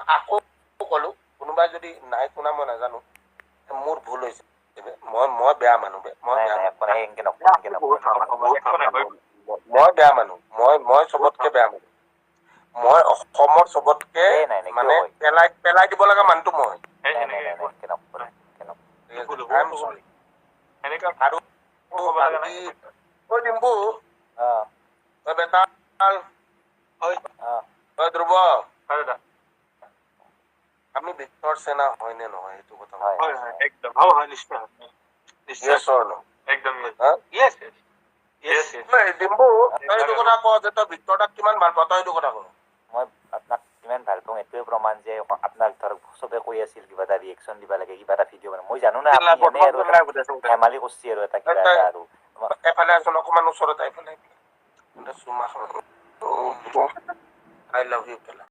আকৌ কলো কোনোবাই যদি নাই শুনা মই নাজানো মোৰ ভুল হৈছে মই বেয়া মানুহ মই বেয়া মানুহ মই চবতকে বেয়া মানুহ মই অসমৰ চবতকে মানে পেলাই দিব লগা মানুহটো মই আৰু ডিম্বু বেটাল ধ্ৰুৱ আমি ভিক্টৰ সেনা হয় নে নহয় এইটো কথা একদম হয় নিশ্চয় ডিম্বু তই এইটো কথা ক যে তই ভিক্টৰক কিমান ভাল পাৱ তই এইটো কথা ক মই আপোনাক কিমান ভাল পাওঁ এইটোৱে প্ৰমাণ যে আপোনাক ধৰক চবে কৈ আছিল কিবা এটা ৰিয়েকশ্যন দিব লাগে কিবা এটা ভিডিঅ' মানে মই জানো না আপুনি আৰু ধেমালি কৰিছে আৰু এটা কিবা এটা আৰু এফালে আছোন অকমান ওচৰত এইফালে আই লাভ ইউ